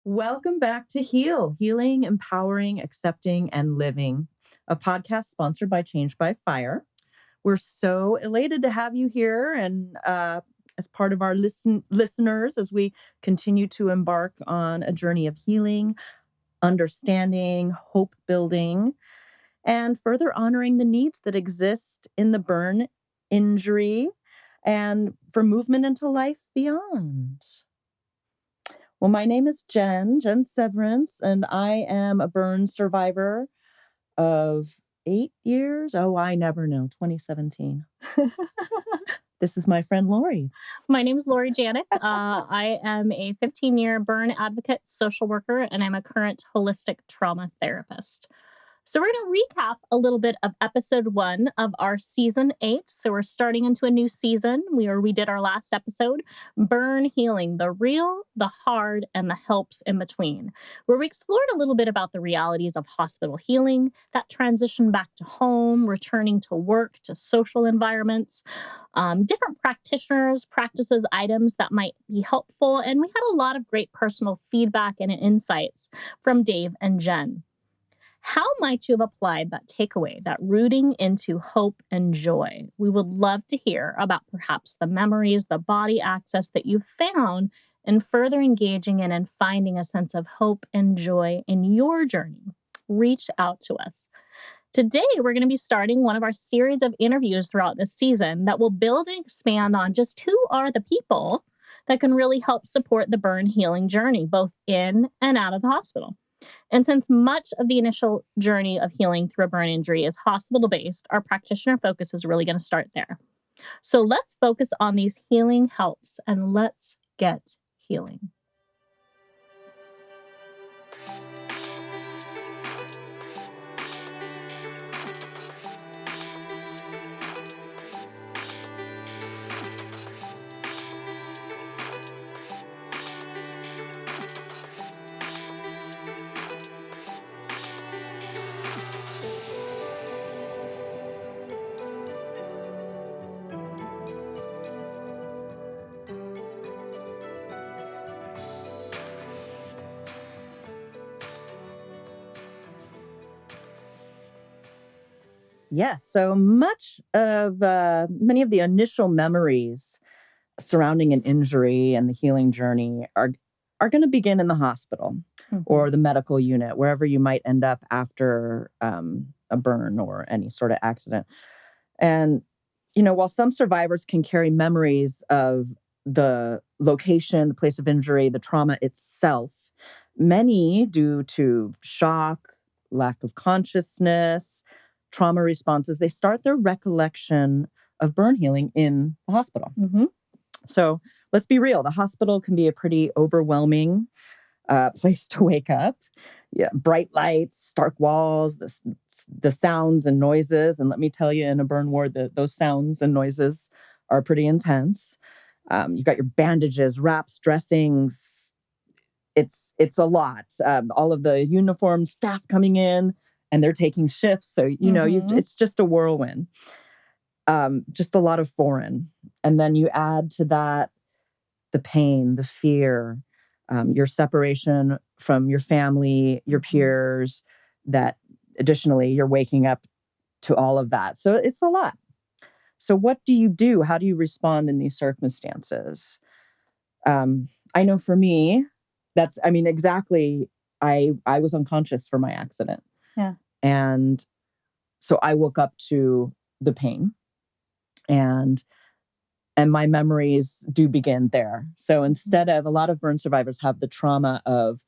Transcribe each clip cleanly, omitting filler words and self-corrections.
Welcome back to Heal, Healing, Empowering, Accepting, and Living, a podcast sponsored by Change by Fire. We're so elated to have you here and as part of our listeners as we continue to embark on a journey of healing, understanding, hope building, and further honoring the needs that exist in the burn injury and for movement into life beyond. Well, my name is Jen Severance, and I am a burn survivor of 8 years. Oh, I never know, 2017. This is my friend Lori. My name is Lori Janik. I am a 15-year burn advocate, social worker, and I'm a current holistic trauma therapist. So we're going to recap a little bit of episode 1 of our season 8. So we're starting into a new season. We did our last episode, Burn Healing, the real, the hard, and the helps in between, where we explored a little bit about the realities of hospital healing, that transition back to home, returning to work, to social environments, different practitioners, practices, items that might be helpful. And we had a lot of great personal feedback and insights from Dave and Jen. How might you have applied that takeaway, that rooting into hope and joy? We would love to hear about perhaps the memories, the body access that you've found in further engaging in and finding a sense of hope and joy in your journey. Reach out to us. Today, we're going to be starting one of our series of interviews throughout this season that will build and expand on just who are the people that can really help support the burn healing journey, both in and out of the hospital. And since much of the initial journey of healing through a burn injury is hospital-based, our practitioner focus is really going to start there. So let's focus on these healing helps and let's get healing. Yes, so much of many of the initial memories surrounding an injury and the healing journey are going to begin in the hospital or the medical unit, wherever you might end up after a burn or any sort of accident. And, while some survivors can carry memories of the location, the place of injury, the trauma itself, many, due to shock, lack of consciousness, trauma responses, they start their recollection of burn healing in the hospital. So let's be real. The hospital can be a pretty overwhelming place to wake up. Yeah, bright lights, stark walls, the sounds and noises. And let me tell you, in a burn ward, those sounds and noises are pretty intense. You got your bandages, wraps, dressings. It's a lot. All of the uniformed staff coming in, and they're taking shifts. So, it's just a whirlwind. Just a lot of foreign. And then you add to that the pain, the fear, your separation from your family, your peers, that additionally you're waking up to all of that. So it's a lot. So what do you do? How do you respond in these circumstances? I know for me, exactly. I was unconscious for my accident. Yeah. And so I woke up to the pain, and my memories do begin there. So instead of, a lot of burn survivors have the trauma of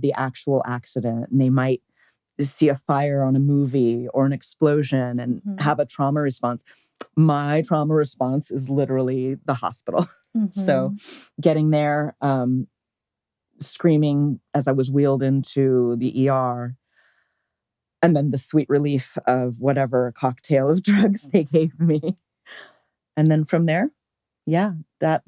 the actual accident, and they might see a fire on a movie or an explosion and have a trauma response. My trauma response is literally the hospital. So getting there, screaming as I was wheeled into the ER, and then the sweet relief of whatever cocktail of drugs they gave me. And then from there, yeah, that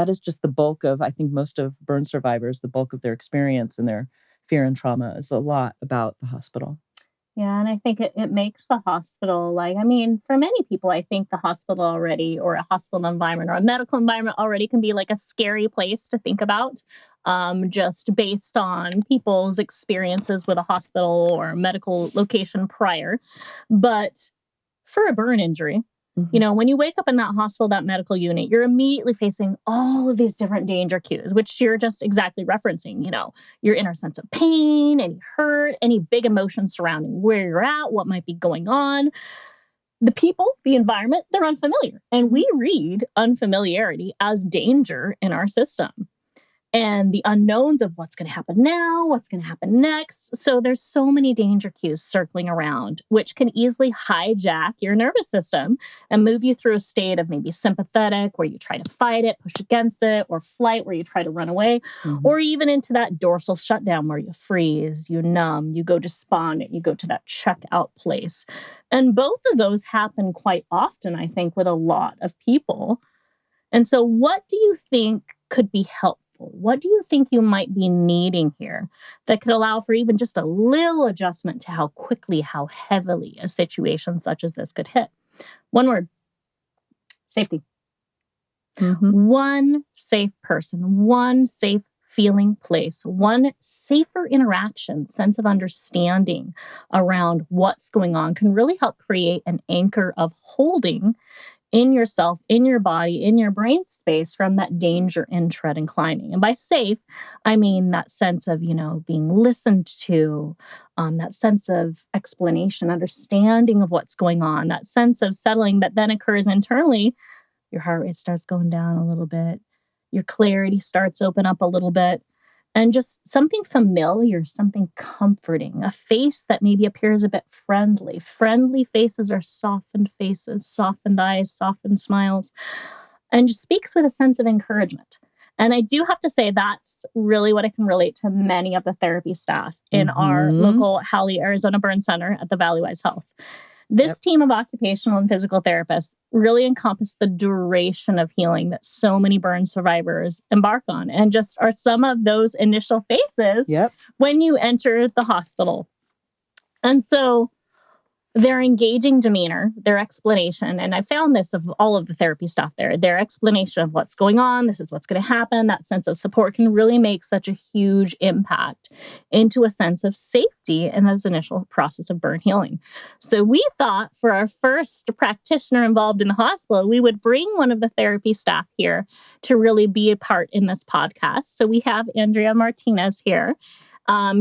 is just the bulk of, I think, most of burn survivors, the bulk of their experience and their fear and trauma is a lot about the hospital. Yeah, and I think it makes the hospital, for many people, I think the hospital already, or a hospital environment or a medical environment already, can be like a scary place to think about. just based on people's experiences with a hospital or medical location prior. But for a burn injury, when you wake up in that hospital, that medical unit, you're immediately facing all of these different danger cues, which you're just exactly referencing, your inner sense of pain, any hurt, any big emotions surrounding where you're at, what might be going on. The people, the environment, they're unfamiliar. And we read unfamiliarity as danger in our system. And the unknowns of what's going to happen now, what's going to happen next. So there's so many danger cues circling around, which can easily hijack your nervous system and move you through a state of maybe sympathetic, where you try to fight it, push against it, or flight, where you try to run away, or even into that dorsal shutdown where you freeze, you numb, you go despondent, you go to that checkout place. And both of those happen quite often, I think, with a lot of people. And so what do you think could be helpful? What do you think you might be needing here that could allow for even just a little adjustment to how quickly, how heavily a situation such as this could hit? One word: safety. One safe person, one safe feeling place, one safer interaction, sense of understanding around what's going on can really help create an anchor of holding in yourself, in your body, in your brain space from that danger in tread and climbing. And by safe, I mean that sense of, being listened to, that sense of explanation, understanding of what's going on, that sense of settling that then occurs internally. Your heart rate starts going down a little bit. Your clarity starts open up a little bit. And just something familiar, something comforting, a face that maybe appears a bit friendly. Friendly faces are softened faces, softened eyes, softened smiles, and just speaks with a sense of encouragement. And I do have to say that's really what I can relate to many of the therapy staff in our local H.E.A.L.ing Arizona Burn Center at the Valleywise Health. This team of occupational and physical therapists really encompass the duration of healing that so many burn survivors embark on, and just are some of those initial faces when you enter the hospital. And so their engaging demeanor, their explanation, and I found this of all of the therapy staff there, their explanation of what's going on, this is what's going to happen, that sense of support can really make such a huge impact into a sense of safety in this initial process of burn healing. So we thought for our first practitioner involved in the hospital, we would bring one of the therapy staff here to really be a part in this podcast. So we have Andrea Martinez here.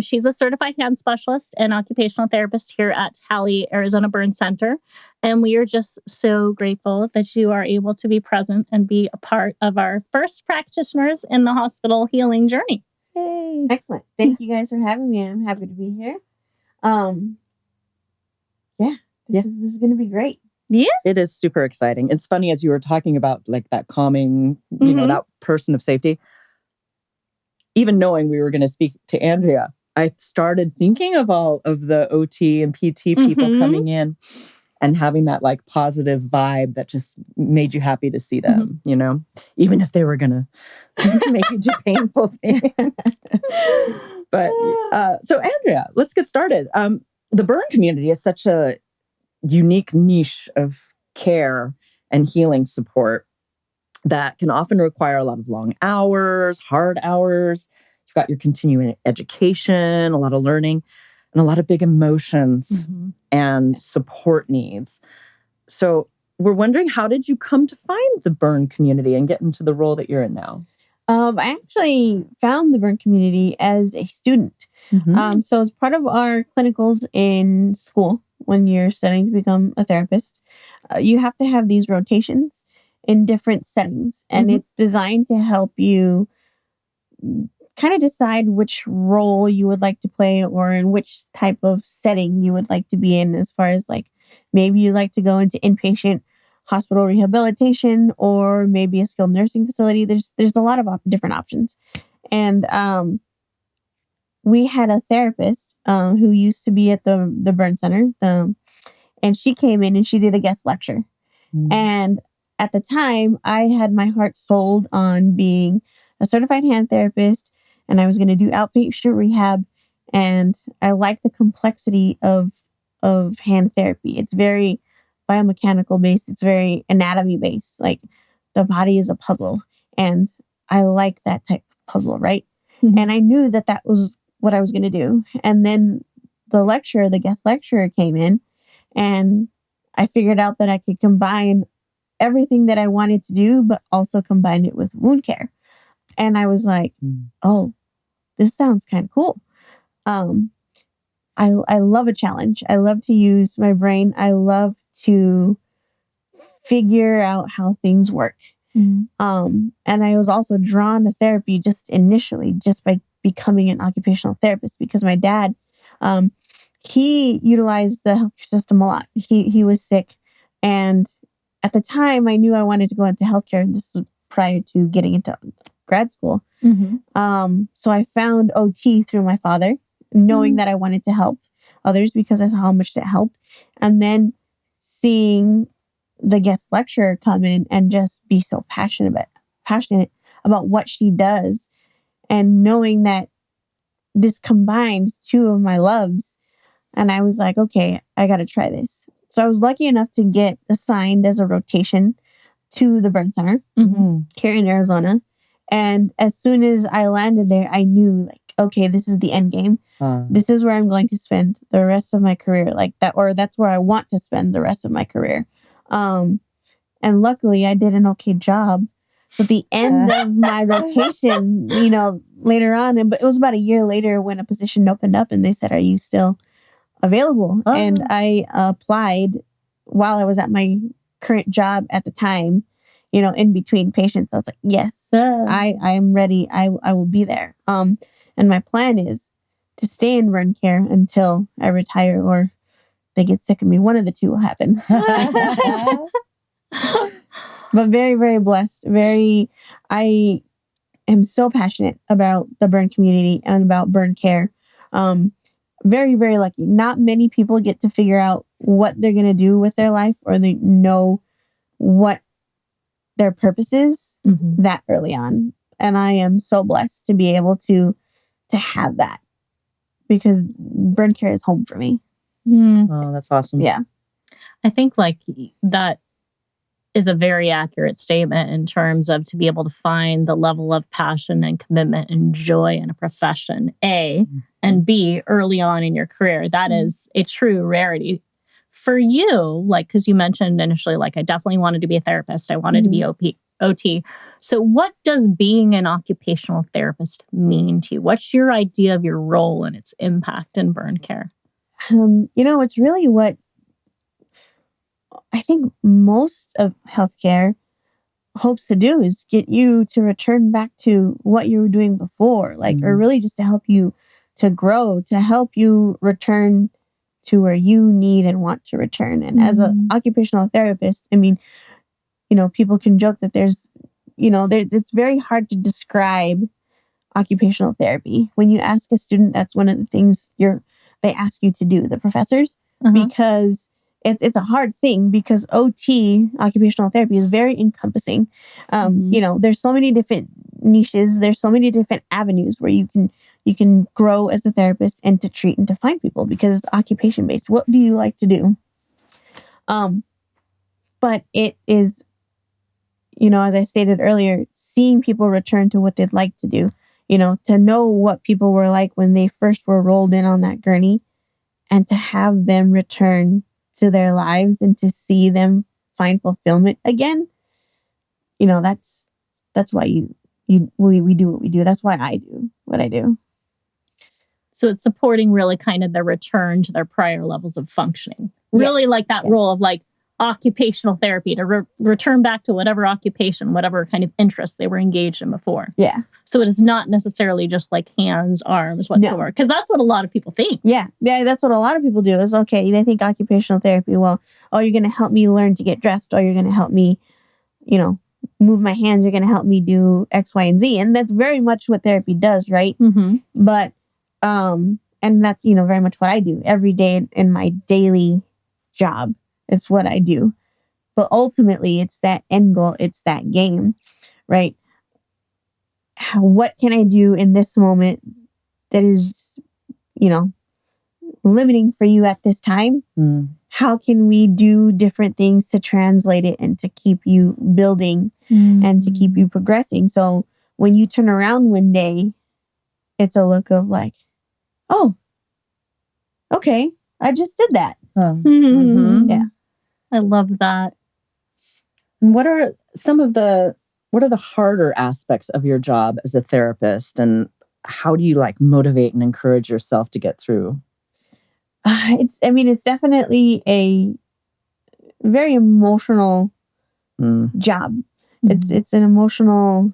She's a certified hand specialist and occupational therapist here at H.E.A.L.ing Arizona Burn Center. And we are just so grateful that you are able to be present and be a part of our first practitioners in the hospital healing journey. Yay. Excellent. Thank you guys for having me. I'm happy to be here. This is going to be great. Yeah. It is super exciting. It's funny, as you were talking about like that calming, that person of safety. Even knowing we were going to speak to Andrea, I started thinking of all of the OT and PT people coming in and having that like positive vibe that just made you happy to see them, even if they were going to make you do painful things. But so Andrea, let's get started. The burn community is such a unique niche of care and healing support that can often require a lot of long hours, hard hours. You've got your continuing education, a lot of learning, and a lot of big emotions and support needs. So we're wondering, how did you come to find the burn community and get into the role that you're in now? I actually found the burn community as a student. So as part of our clinicals in school, when you're studying to become a therapist, you have to have these rotations in different settings. And it's designed to help you kind of decide which role you would like to play, or in which type of setting you would like to be in, as far as like maybe you like to go into inpatient hospital rehabilitation, or maybe a skilled nursing facility. There's a lot of different options. And we had a therapist who used to be at the burn center, and she came in and she did a guest lecture. And at the time, I had my heart sold on being a certified hand therapist, and I was going to do outpatient rehab. And I like the complexity of hand therapy. It's very biomechanical based. It's very anatomy based. Like the body is a puzzle, and I like that type of puzzle, right? And I knew that that was what I was going to do. And then the guest lecturer came in, and I figured out that I could combine everything that I wanted to do, but also combine it with wound care. And I was like, oh, this sounds kind of cool. I love a challenge. I love to use my brain. I love to figure out how things work. And I was also drawn to therapy just initially, just by becoming an occupational therapist, because my dad, he utilized the healthcare system a lot. He was sick, and at the time, I knew I wanted to go into healthcare. This was prior to getting into grad school. So I found OT through my father, knowing that I wanted to help others because I saw how much that helped. And then seeing the guest lecturer come in and just be so passionate about what she does, and knowing that this combines two of my loves. And I was like, okay, I got to try this. So I was lucky enough to get assigned as a rotation to the burn center here in Arizona. And as soon as I landed there, I knew, like, okay, this is the end game. This is where I'm going to spend the rest of my career, like that, or that's where I want to spend the rest of my career. And luckily, I did an okay job. So at the end of my rotation, later on, but it was about a year later when a position opened up, and they said, "Are you still available?" And I applied while I was at my current job at the time, in between patients. I was like, yes, I am ready. I will be there. And my plan is to stay in burn care until I retire or they get sick of me. One of the two will happen. But very, very blessed. I am so passionate about the burn community and about burn care. Very, very lucky. Not many people get to figure out what they're going to do with their life, or they know what their purpose is that early on. And I am so blessed to be able to have that, because burn care is home for me. Oh, that's awesome. Yeah. I think that is a very accurate statement in terms of to be able to find the level of passion and commitment and joy in a profession, A, and B, early on in your career. That is a true rarity. For you, because you mentioned initially, I definitely wanted to be a therapist. I wanted to be OT. So what does being an occupational therapist mean to you? What's your idea of your role and its impact in burn care? It's really what I think most of healthcare hopes to do, is get you to return back to what you were doing before, or really just to help you to grow, to help you return to where you need and want to return. And as an occupational therapist, people can joke that it's very hard to describe occupational therapy. When you ask a student, that's one of the things they ask you to do, the professors, because it's a hard thing, because OT, occupational therapy, is very encompassing. There's so many different niches. There's so many different avenues where you can grow as a therapist and to treat and to find people, because it's occupation based. What do you like to do? But it is, as I stated earlier, seeing people return to what they'd like to do, to know what people were like when they first were rolled in on that gurney, and to have them return to their lives and to see them find fulfillment again. That's why we do what we do. That's why I do what I do. So it's supporting really kind of the return to their prior levels of functioning. Really role of occupational therapy to return back to whatever occupation, whatever kind of interest they were engaged in before. Yeah. So it is not necessarily just hands, arms, whatsoever. Because that's what a lot of people think. Yeah. Yeah, that's what a lot of people do is, okay, they think occupational therapy, well, you're going to help me learn to get dressed, or you're going to help me, move my hands, you're going to help me do X, Y, and Z. And that's very much what therapy does, right? But, and that's, very much what I do every day in my daily job. It's what I do. But ultimately, it's that end goal. It's that game, right? What can I do in this moment that is, limiting for you at this time? How can we do different things to translate it and to keep you building and to keep you progressing? So when you turn around one day it's a look of like, oh, okay, I just did that. Yeah. I love that. And what are the harder aspects of your job as a therapist, and how do you like motivate and encourage yourself to get through? It's definitely a very emotional job. It's an emotional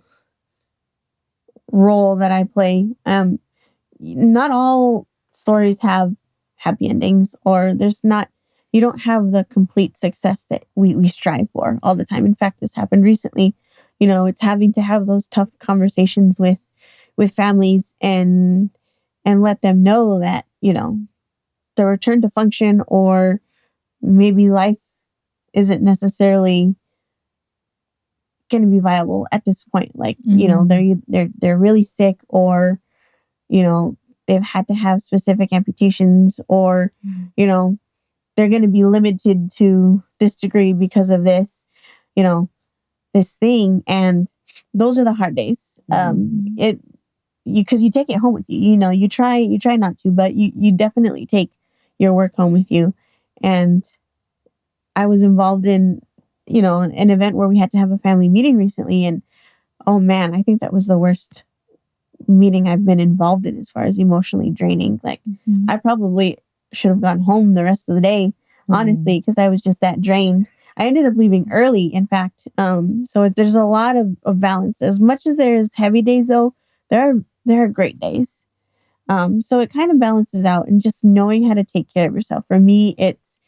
role that I play. Not all stories have happy endings, or you don't have the complete success that we strive for all the time. In fact, this happened recently. It's having to have those tough conversations with families and let them know that, the return to function, or maybe life isn't necessarily going to be viable at this point. Like, they're really sick, or, they've had to have specific amputations, or, they're going to be limited to this degree because of this, this thing. And those are the hard days. Because you take it home with you. You try not to, but you definitely take your work home with you. And I was involved in, an event where we had to have a family meeting recently. And oh man, I think that was the worst meeting I've been involved in as far as emotionally draining. Like, I probably should have gone home the rest of the day, honestly, because I was just that drained. I ended up leaving early, in fact. So there's a lot of balance. As much as there's heavy days, though, there are great days. So it kind of balances out, and just knowing how to take care of yourself. For me, it's,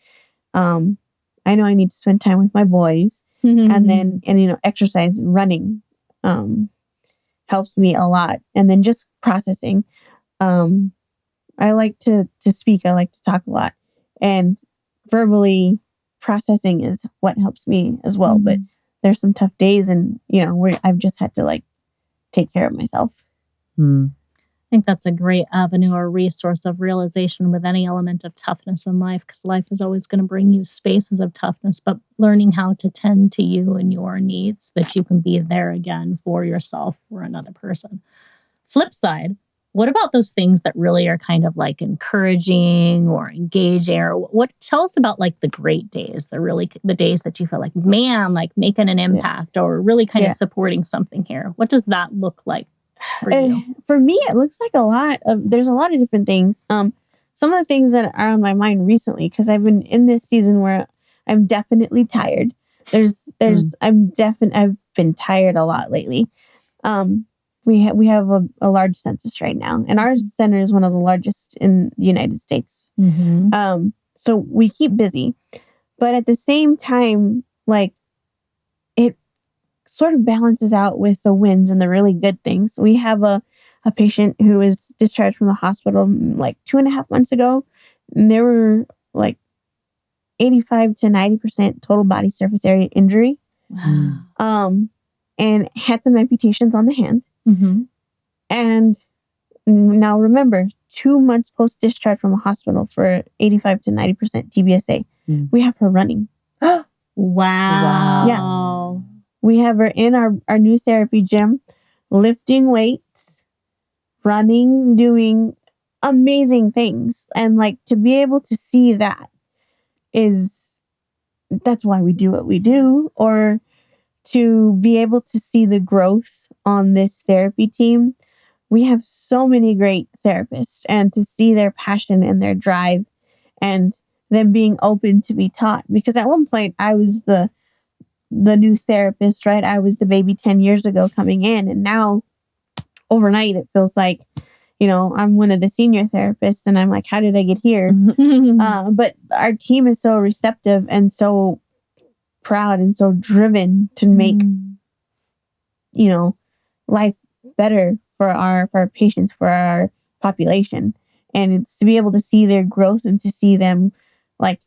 I know I need to spend time with my boys, and exercise and running, helps me a lot. And then just processing. I like to speak. I like to talk a lot, and verbally processing is what helps me as well. But there's some tough days, and where I've just had to like take care of myself. I think that's a great avenue or resource of realization with any element of toughness in life, because life is always going to bring you spaces of toughness, but learning how to tend to you and your needs, that you can be there again for yourself or another person. Flip side, what about those things that really are kind of like encouraging or engaging, or what? Tell us about like the great days, the days that you feel like, man, like making an impact or really kind of supporting something here. What does that look like for you? For me, it looks like there's a lot of different things. Some of the things that are on my mind recently, because I've been in this season where I'm definitely tired. I've been tired a lot lately. We have a large census right now, and our center is one of the largest in the United States. So we keep busy, but at the same time, like, it sort of balances out with the wins and the really good things. We have a patient who was discharged from the hospital like 2.5 months ago, and there were like 85 to 90% total body surface area injury. Wow. And had some amputations on the hand. And now remember, 2 months post-discharge from a hospital for 85 to 90% TBSA, we have her running. Wow. Yeah. We have her in our new therapy gym, lifting weights, running, doing amazing things. And like, to be able to see that's why we do what we do. Or to be able to see the growth on this therapy team. We have so many great therapists, and to see their passion and their drive, and them being open to be taught. Because at one point I was the new therapist, right? I was the baby 10 years ago coming in, and now overnight it feels like, I'm one of the senior therapists, and I'm like, how did I get here? But our team is so receptive and so proud and so driven to make, life better for our patients, for our population. And it's to be able to see their growth, and to see them, like,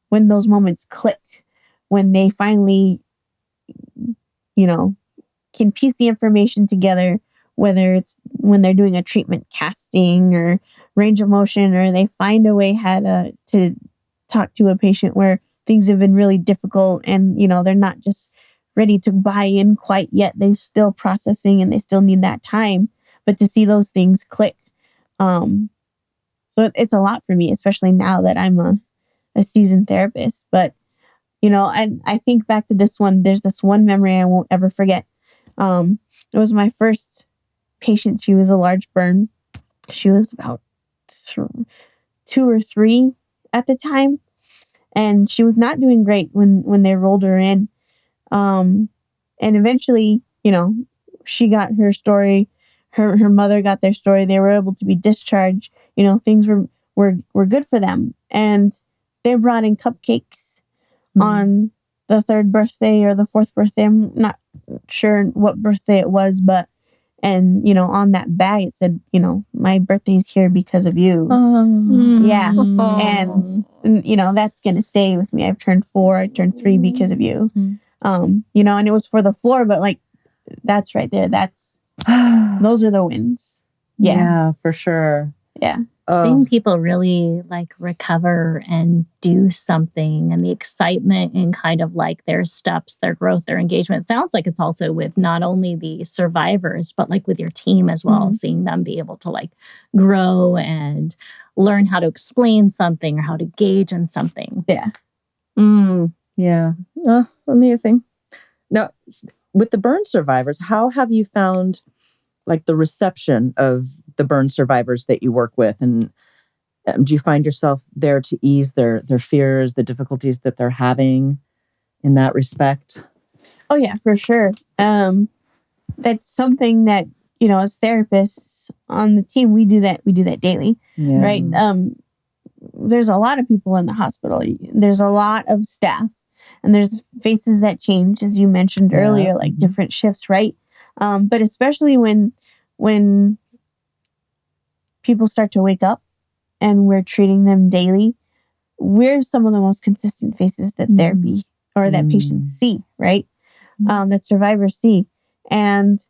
when those moments click, when they finally, can piece the information together, whether it's when they're doing a treatment casting or range of motion, or they find a way how to talk to a patient where things have been really difficult, and, they're not just ready to buy in quite yet. They're still processing, and they still need that time. but to see those things click. So it's a lot for me, especially now that I'm a seasoned therapist. But, I think back to this one. There's this one memory I won't ever forget. It was my first patient. She was a large burn. She was about 2 or 3 at the time. And she was not doing great when they rolled her in. And eventually, she got her story. Her mother got their story. They were able to be discharged. Things were good for them. And they brought in cupcakes on the 3rd birthday or the 4th birthday. I'm not sure what birthday it was, but on that bag it said, my birthday's here because of you. Yeah. And that's gonna stay with me. I've turned 4, I turned 3 because of you. And it was for the floor, but like that's right there. Those are the wins. Yeah, for sure. Yeah. Seeing people really like recover and do something, and the excitement and kind of like their steps, their growth, their engagement. It sounds like it's also with not only the survivors, but like with your team as well, seeing them be able to like grow and learn how to explain something or how to gauge in something. Yeah. Yeah. Amazing. Now, with the burn survivors, how have you found like the reception of the burn survivors that you work with? And do you find yourself there to ease their fears, the difficulties that they're having in that respect? Oh yeah, for sure. That's something that, as therapists on the team, we do that daily. Yeah. Right. There's a lot of people in the hospital. There's a lot of staff, and there's faces that change, as you mentioned earlier, like different shifts, right? But especially when people start to wake up and we're treating them daily, we're some of the most consistent faces that therapy or that patients see, right? That survivors see. And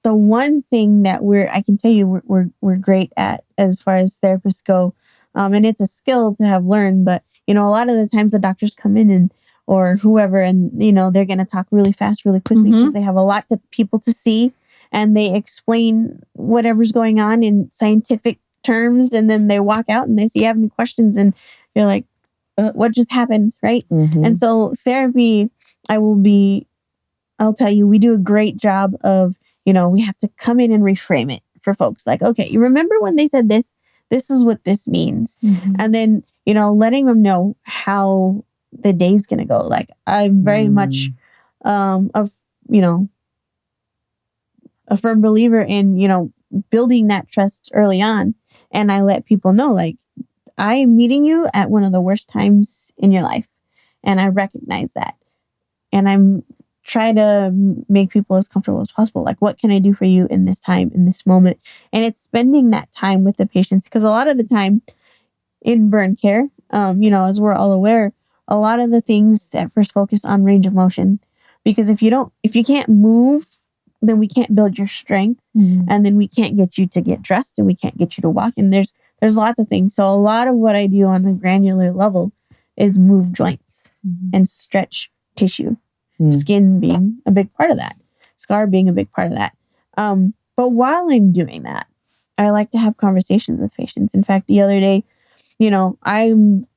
the one thing that I can tell you we're great at as far as therapists go, and it's a skill to have learned, but a lot of the times the doctors come in or whoever, and they're going to talk really fast, really quickly, because they have a lot of people to see, and they explain whatever's going on in scientific terms, and then they walk out and they say, "You have any questions?" And you're like, "What just happened?" Right? And so therapy, I'll tell you, we do a great job of, we have to come in and reframe it for folks. Like, okay, you remember when they said this? This is what this means. And then, letting them know how the day's going to go. Like, I'm very much a firm believer in, building that trust early on. And I let people know, like, I am meeting you at one of the worst times in your life. And I recognize that. And I'm trying to make people as comfortable as possible. Like, what can I do for you in this time, in this moment? And it's spending that time with the patients, because a lot of the time in burn care, as we're all aware, a lot of the things at first focus on range of motion, because if you can't move, then we can't build your strength, and then we can't get you to get dressed, and we can't get you to walk. And there's lots of things. So a lot of what I do on a granular level is move joints and stretch tissue, skin being a big part of that, scar being a big part of that. But while I'm doing that, I like to have conversations with patients. In fact, the other day, I'm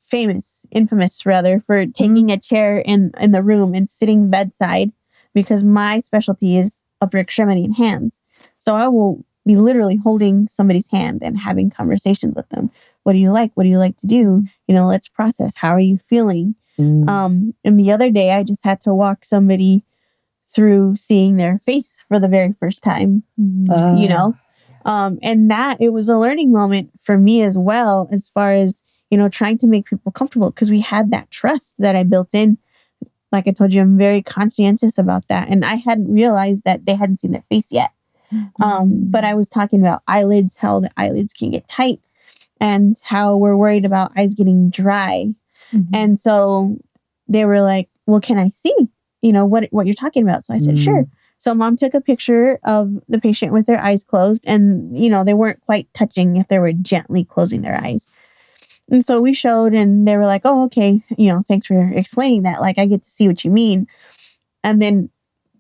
infamous rather, for taking a chair in the room and sitting bedside, because my specialty is upper extremity and hands. So I will be literally holding somebody's hand and having conversations with them. What do you like? What do you like to do? Let's process. How are you feeling? And the other day, I just had to walk somebody through seeing their face for the very first time, and that it was a learning moment for me as well, as far as, trying to make people comfortable, because we had that trust that I built in. Like I told you, I'm very conscientious about that. And I hadn't realized that they hadn't seen their face yet. But I was talking about eyelids, how the eyelids can get tight, and how we're worried about eyes getting dry. And so they were like, "Well, can I see, what you're talking about?" So I said, "Sure." So mom took a picture of the patient with their eyes closed, and, they weren't quite touching if they were gently closing their eyes. And so we showed, and they were like, "Oh, okay. Thanks for explaining that. Like, I get to see what you mean." And then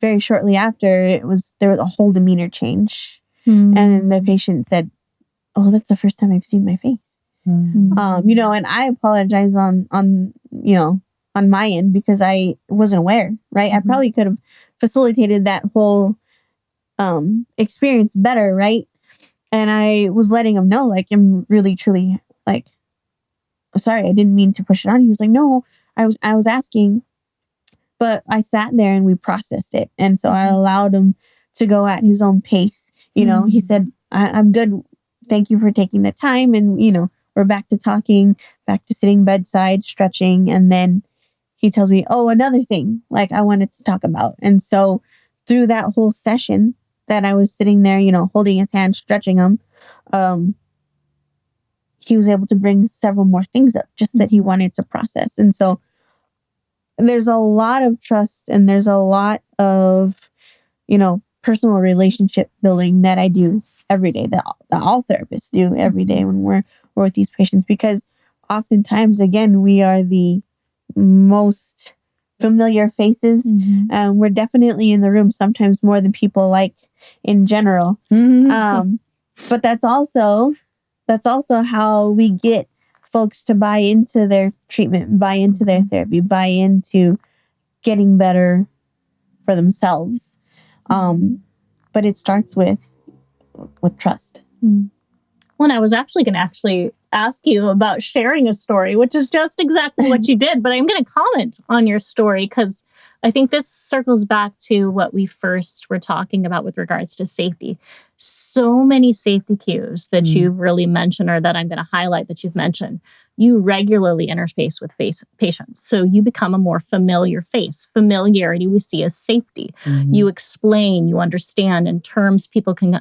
very shortly after, there was a whole demeanor change. Mm. And the patient said, "Oh, that's the first time I've seen my face." And I apologize on my end because I wasn't aware, right? I probably could have facilitated that whole experience better, right? And I was letting him know, like, I'm really, truly, like, sorry, I didn't mean to push it on. He was like, "No, I was asking." But I sat there and we processed it. And so I allowed him to go at his own pace. He said, I'm good. Thank you for taking the time. And, we're back to talking, back to sitting bedside, stretching. And then he tells me, "Oh, another thing, like, I wanted to talk about." And so through that whole session that I was sitting there, holding his hand, stretching him, he was able to bring several more things up just that he wanted to process. And so there's a lot of trust and there's a lot of, personal relationship building that I do every day, that all therapists do every day when we're with these patients, because oftentimes, again, we are the most familiar faces. We're definitely in the room sometimes more than people like in general. But that's also how we get folks to buy into their treatment, buy into their therapy, buy into getting better for themselves. But it starts with trust. Well, I was actually going to ask you about sharing a story, which is just exactly what you did. But I'm going to comment on your story because I think this circles back to what we first were talking about with regards to safety. So many safety cues that you've really mentioned, or that I'm going to highlight that you've mentioned. You regularly interface with patients. So you become a more familiar face. Familiarity we see as safety. You explain, you understand in terms people can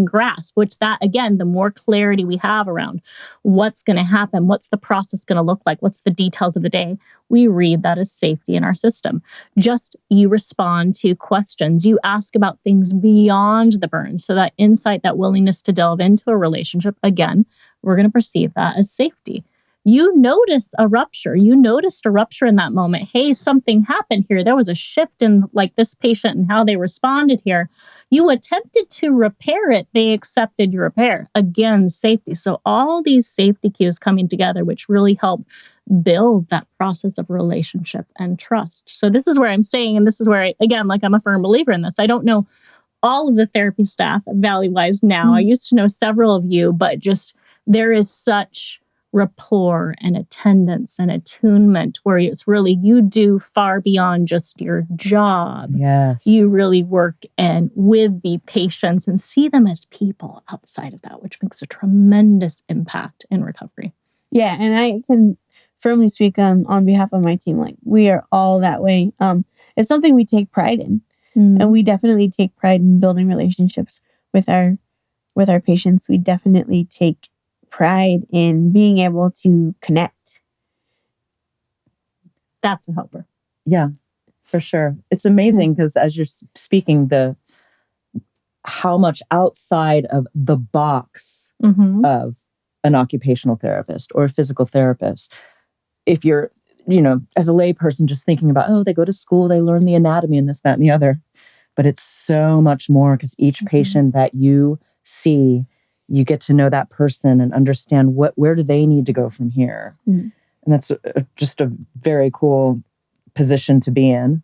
grasp, which that, again, the more clarity we have around what's going to happen, what's the process going to look like, what's the details of the day, we read that as safety in our system. Just you respond to questions, you ask about things beyond the burn. So that insight, that willingness to delve into a relationship, again, we're going to perceive that as safety. You notice a rupture. You noticed a rupture in that moment. Hey, something happened here. There was a shift in like this patient and how they responded here. You attempted to repair it. They accepted your repair. Again, safety. So all these safety cues coming together, which really help build that process of relationship and trust. So this is where I'm saying, and this is where, I'm a firm believer in this. I don't know all of the therapy staff at Valleywise now. I used to know several of you, but just there is such rapport and attendance and attunement where it's really, you do far beyond just your job. Yes. You really work and with the patients and see them as people outside of that, which makes a tremendous impact in recovery. Yeah, and I can firmly speak on behalf of my team. Like, we are all that way. It's something we take pride in. And we definitely take pride in building relationships with our patients. We definitely take pride in being able to connect. That's a helper. Yeah, for sure. It's amazing because as you're speaking, how much outside of the box of an occupational therapist or a physical therapist, if you're, as a layperson just thinking about, they go to school, they learn the anatomy and this, that, and the other. But it's so much more because each patient that you see, you get to know that person and understand where do they need to go from here. And that's just a very cool position to be in.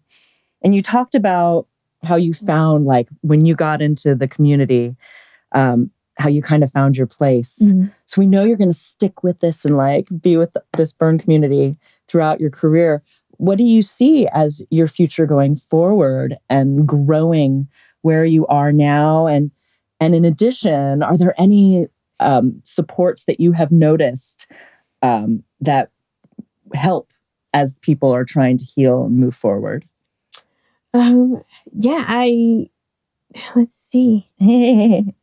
And you talked about how you found, like, when you got into the community, how you kind of found your place. So we know you're going to stick with this and like be with this burn community throughout your career. What do you see as your future going forward and growing where you are now? And in addition, are there any supports that you have noticed that help as people are trying to heal and move forward? Let's see.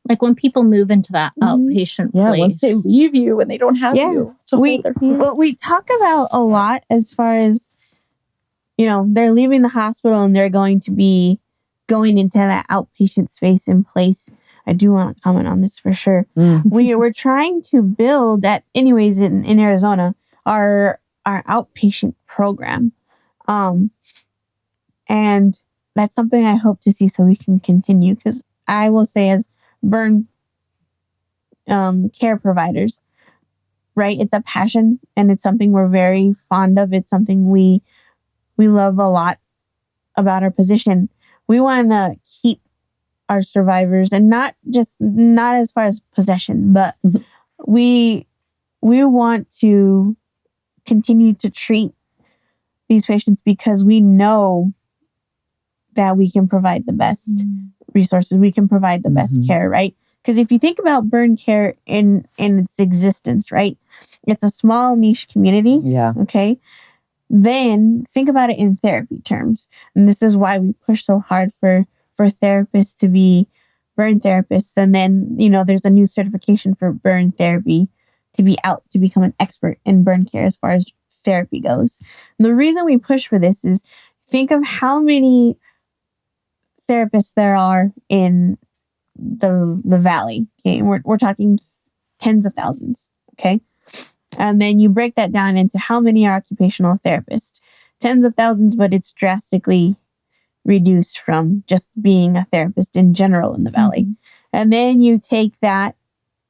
Like when people move into that outpatient place. Once they leave you and they don't have you to hold their hands. What we talk about a lot as far as, they're leaving the hospital and they're going to be going into that outpatient space in place. I do want to comment on this for sure. We're trying to build that, anyways, in Arizona, our outpatient program. And that's something I hope to see so we can continue, because I will say, as burn care providers, right, it's a passion and it's something we're very fond of. It's something we love a lot about our position. We want to keep our survivors, and not as far as possession, but we want to continue to treat these patients because we know that we can provide the best resources. We can provide the best care, right? Because if you think about burn care in its existence, right, it's a small niche community. Yeah. Okay. Then think about it in therapy terms. And this is why we push so hard for therapists to be burn therapists. And then, there's a new certification for burn therapy to become an expert in burn care as far as therapy goes. And the reason we push for this is, think of how many therapists there are in the valley. Okay. We're talking tens of thousands. Okay. And then you break that down into how many are occupational therapists. Tens of thousands, but it's drastically reduced from just being a therapist in general in the valley. And then you take that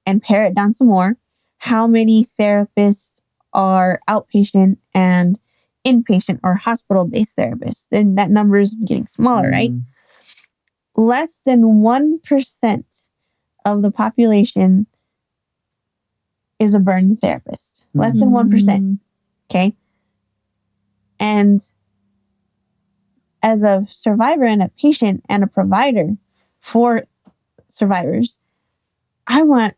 and pare it down some more. How many therapists are outpatient and inpatient or hospital-based therapists? Then that number is getting smaller, right? Less than 1% of the population is a burn therapist. Less than 1%. Okay. And as a survivor and a patient and a provider for survivors, I want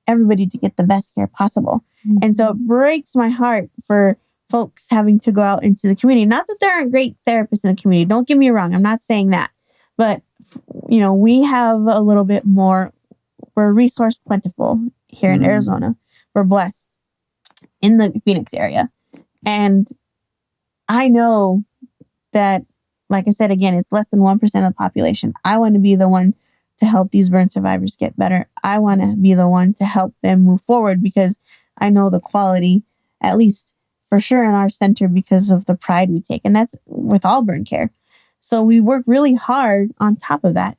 everybody to get the best care possible. And so it breaks my heart for folks having to go out into the community. Not that there aren't great therapists in the community. Don't get me wrong. I'm not saying that. But, we have a little bit more. We're resource plentiful here in Arizona. We're blessed in the Phoenix area. And I know that, like I said, again, it's less than 1% of the population. I want to be the one to help these burn survivors get better. I want to be the one to help them move forward, because I know the quality, at least for sure in our center, because of the pride we take. And that's with all burn care. So we work really hard on top of that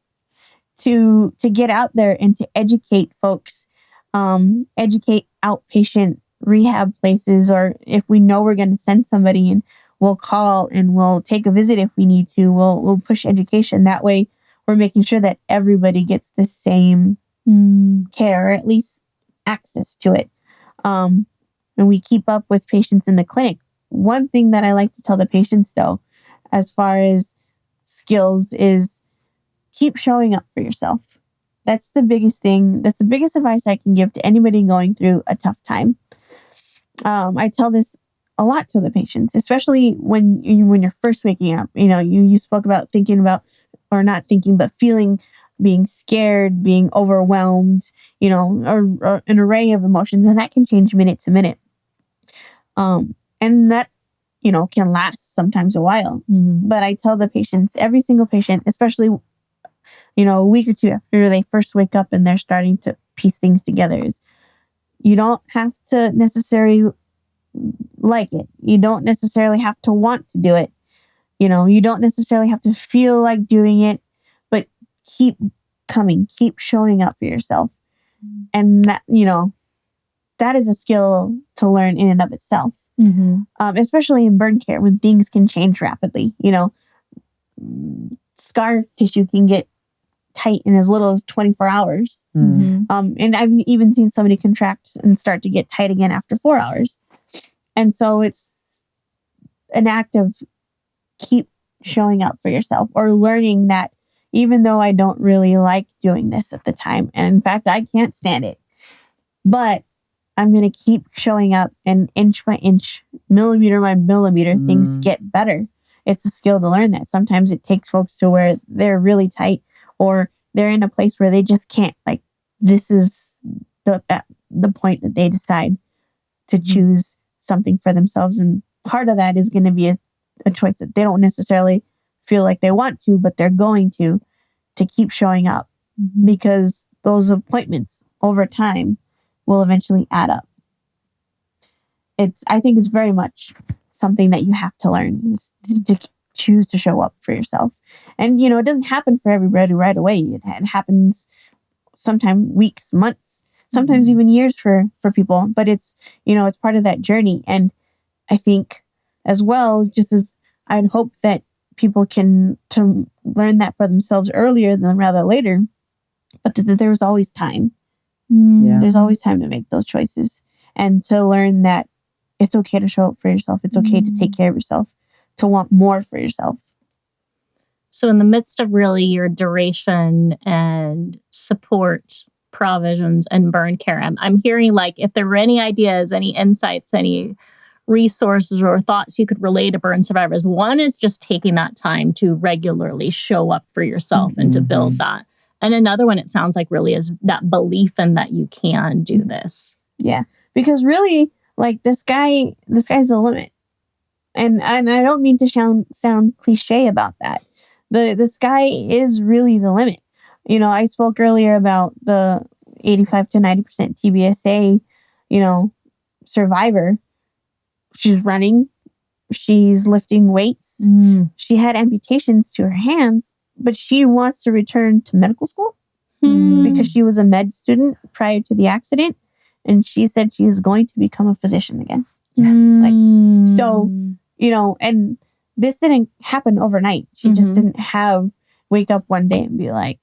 to get out there and to educate folks, educate outpatient rehab places, or if we know we're going to send somebody, and we'll call and we'll take a visit if we need to. We'll push education. That way we're making sure that everybody gets the same care, or at least access to it. And we keep up with patients in the clinic. One thing that I like to tell the patients, though, as far as skills, is keep showing up for yourself. That's the biggest thing. That's the biggest advice I can give to anybody going through a tough time. I tell this a lot to the patients, especially when you're first waking up. You spoke about thinking about, or not thinking, but feeling, being scared, being overwhelmed, or an array of emotions, and that can change minute to minute. And that, can last sometimes a while. But I tell the patients, every single patient, especially, a week or two after they first wake up and they're starting to piece things together, is you don't have to necessarily like it. You don't necessarily have to want to do it. You don't necessarily have to feel like doing it, but keep coming, keep showing up for yourself. And that, that is a skill to learn in and of itself. Especially in burn care, when things can change rapidly. Scar tissue can get tight in as little as 24 hours. And I've even seen somebody contract and start to get tight again after 4 hours. And so it's an act of keep showing up for yourself, or learning that even though I don't really like doing this at the time, and in fact, I can't stand it, but I'm going to keep showing up, and inch by inch, millimeter by millimeter, things get better. It's a skill to learn that. Sometimes it takes folks to where they're really tight, or they're in a place where they just can't, this is the point that they decide to choose something for themselves. And part of that is going to be a choice that they don't necessarily feel like they want to, but they're going to keep showing up, because those appointments over time will eventually add up. I think it's very much something that you have to learn, is to choose to show up for yourself. And, it doesn't happen for everybody right away. It happens sometimes weeks, months, sometimes even years for people. But it's, it's part of that journey. And I think as well, just as I'd hope that people can to learn that for themselves earlier than rather later, but that there's always time. Yeah. There's always time to make those choices and to learn that it's okay to show up for yourself. It's okay to take care of yourself, to want more for yourself. So in the midst of really your duration and support provisions and burn care, I'm hearing like if there were any ideas, any insights, any resources or thoughts you could relay to burn survivors. One is just taking that time to regularly show up for yourself and to build that. And another one, it sounds like really is that belief in that you can do this. Yeah, because really, like the sky's the limit. And I don't mean to sound cliche about that. The sky is really the limit. I spoke earlier about the 85 to 90% TBSA, survivor. She's running. She's lifting weights. She had amputations to her hands, but she wants to return to medical school because she was a med student prior to the accident. And she said she is going to become a physician again. Yes. And this didn't happen overnight. She just didn't wake up one day and be like,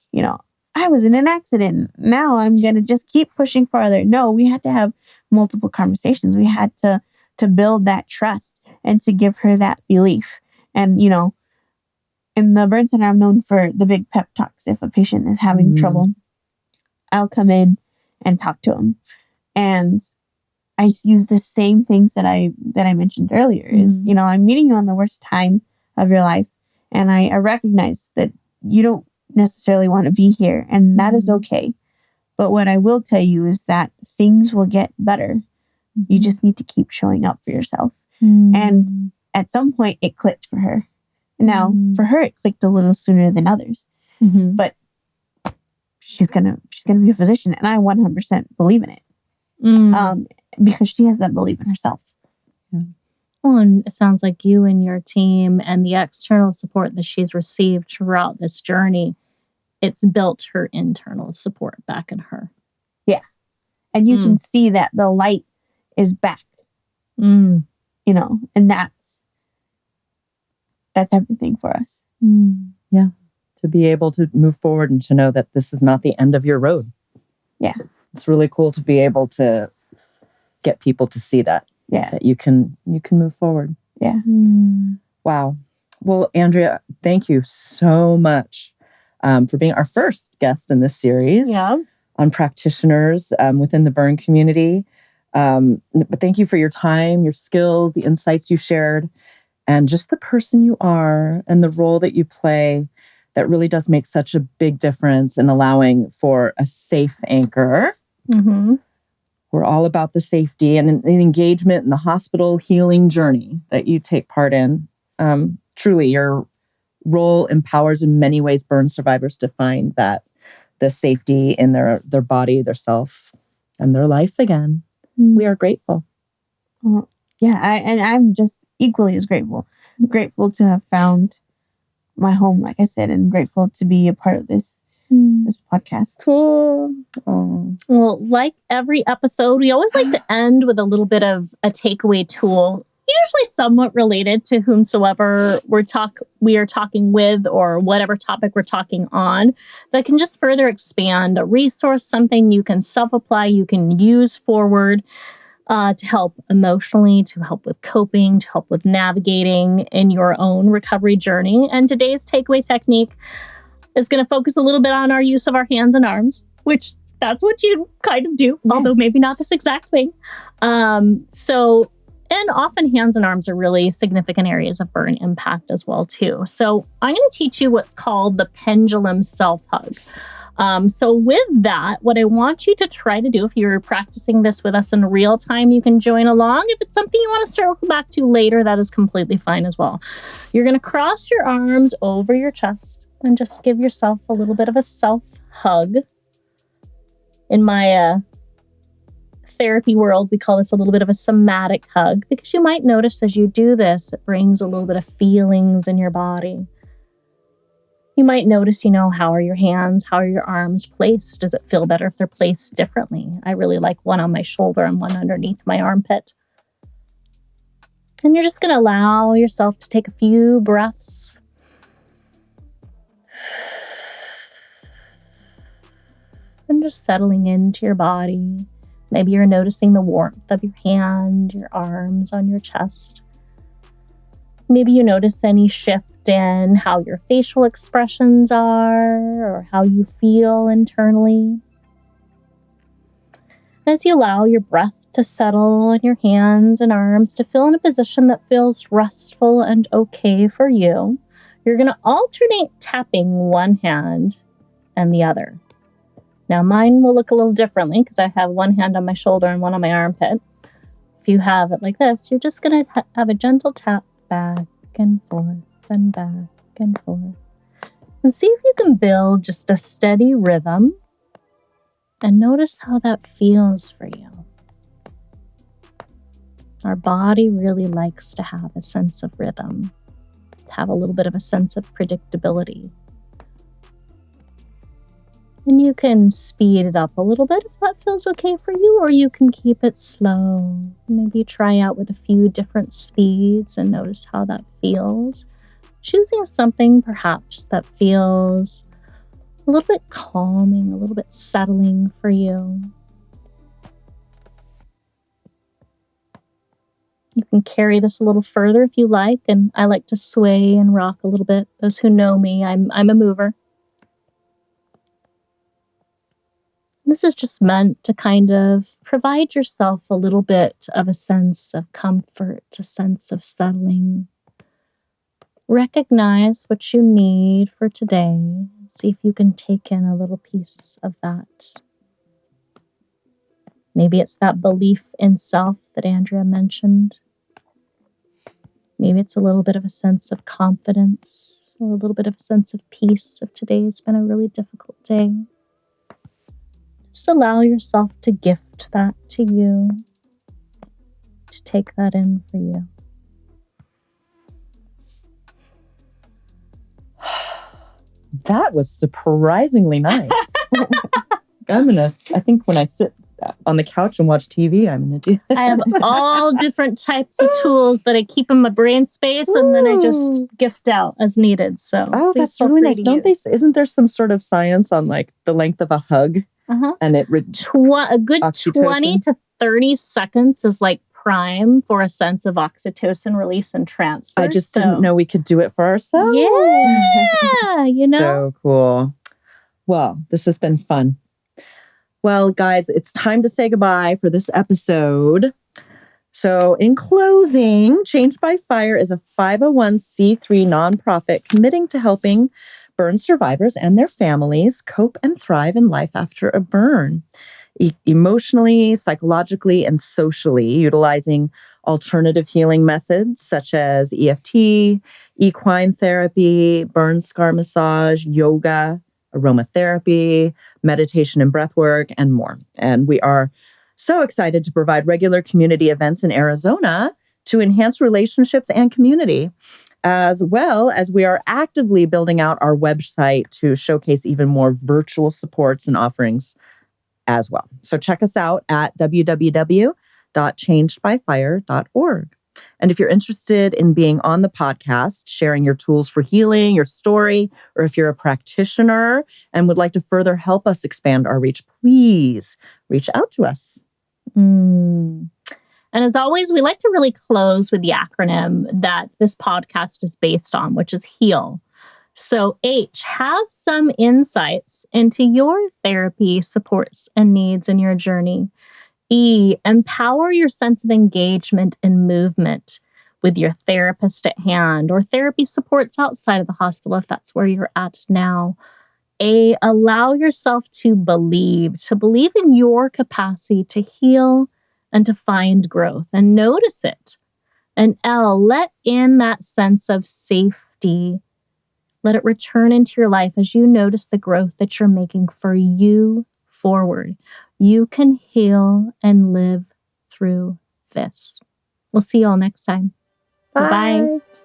I was in an accident. Now I'm going to just keep pushing farther. No, we had to have multiple conversations. We had to build that trust and to give her that belief. And, in the burn center, I'm known for the big pep talks. If a patient is having trouble, I'll come in and talk to them. And I use the same things that I mentioned earlier is, I'm meeting you on the worst time of your life. And I recognize that you don't necessarily want to be here, and that is okay. But what I will tell you is that things will get better. You just need to keep showing up for yourself. And at some point it clicked for her. Now, for her, it clicked a little sooner than others. But she's gonna be a physician, and I 100% believe in it. Because she has that belief in herself. Yeah. Well, and it sounds like you and your team and the external support that she's received throughout this journey, it's built her internal support back in her. Yeah. And you can see that the light is back. And that's everything for us. Yeah. To be able to move forward and to know that this is not the end of your road. Yeah. It's really cool to be able to get people to see that. Yeah. That you can move forward. Yeah. Wow. Well, Andrea, thank you so much for being our first guest in this series on practitioners within the burn community. But thank you for your time, your skills, the insights you shared, and just the person you are and the role that you play that really does make such a big difference in allowing for a safe anchor. We're all about the safety and the engagement in the hospital healing journey that you take part in. Truly, your role empowers in many ways burn survivors to find that the safety in their body, their self, and their life again. We are grateful. I'm just equally as grateful. Grateful to have found my home, like I said, and grateful to be a part of this podcast. Cool. Well, like every episode, we always like to end with a little bit of a takeaway tool, usually somewhat related to whomsoever we are talking with or whatever topic we're talking on, that can just further expand a resource, something you can self-apply, you can use forward to help emotionally, to help with coping, to help with navigating in your own recovery journey. And today's takeaway technique is going to focus a little bit on our use of our hands and arms, which that's what you kind of do, although maybe not this exact thing. And often hands and arms are really significant areas of burn impact as well, too. So I'm going to teach you what's called the pendulum self-hug. So with that, what I want you to try to do, if you're practicing this with us in real time, you can join along. If it's something you want to circle back to later, that is completely fine as well. You're going to cross your arms over your chest and just give yourself a little bit of a self-hug. In my therapy world, we call this a little bit of a somatic hug, because you might notice as you do this, it brings a little bit of feelings in your body. You might notice, how are your hands, how are your arms placed? Does it feel better if they're placed differently? I really like one on my shoulder and one underneath my armpit. And you're just going to allow yourself to take a few breaths. And just settling into your body. Maybe you're noticing the warmth of your hand, your arms on your chest. Maybe you notice any shift in how your facial expressions are or how you feel internally. As you allow your breath to settle and your hands and arms to feel in a position that feels restful and okay for you, you're going to alternate tapping one hand and the other. Now, mine will look a little differently because I have one hand on my shoulder and one on my armpit. If you have it like this, you're just going to have a gentle tap back and forth and back and forth. And see if you can build just a steady rhythm and notice how that feels for you. Our body really likes to have a sense of rhythm, to have a little bit of a sense of predictability. And you can speed it up a little bit if that feels okay for you, or you can keep it slow. Maybe try out with a few different speeds and notice how that feels. Choosing something perhaps that feels a little bit calming, a little bit settling for you. You can carry this a little further if you like, and I like to sway and rock a little bit. Those who know me, I'm a mover. This is just meant to kind of provide yourself a little bit of a sense of comfort, a sense of settling. Recognize what you need for today. See if you can take in a little piece of that. Maybe it's that belief in self that Andrea mentioned. Maybe it's a little bit of a sense of confidence or a little bit of a sense of peace if today's been a really difficult day. Just allow yourself to gift that to you, to take that in for you. That was surprisingly nice. I think when I sit on the couch and watch TV, I'm going to do this. I have all different types of tools that I keep in my brain space, and then I just gift out as needed. So, that's really nice. Isn't there some sort of science on like the length of a hug? And it a good oxytocin? 20 to 30 seconds is like prime for a sense of oxytocin release and transfer. I just didn't know we could do it for ourselves. Yeah, So cool. Well, this has been fun. Well, guys, it's time to say goodbye for this episode. So in closing, Changed by Fire is a 501c3 nonprofit committing to helping burn survivors and their families cope and thrive in life after a burn, emotionally, psychologically, and socially, utilizing alternative healing methods such as EFT, equine therapy, burn scar massage, yoga, aromatherapy, meditation and breath work, and more. And we are so excited to provide regular community events in Arizona to enhance relationships and community, as well as we are actively building out our website to showcase even more virtual supports and offerings as well. So check us out at www.changedbyfire.org. And if you're interested in being on the podcast, sharing your tools for healing, your story, or if you're a practitioner and would like to further help us expand our reach, please reach out to us. And as always, we like to really close with the acronym that this podcast is based on, which is HEAL. So H, have some insights into your therapy supports and needs in your journey. E, empower your sense of engagement and movement with your therapist at hand or therapy supports outside of the hospital if that's where you're at now. A, allow yourself to believe in your capacity to heal and to find growth and notice it. And L, let in that sense of safety. Let it return into your life as you notice the growth that you're making for you forward. You can heal and live through this. We'll see you all next time. Bye. Bye.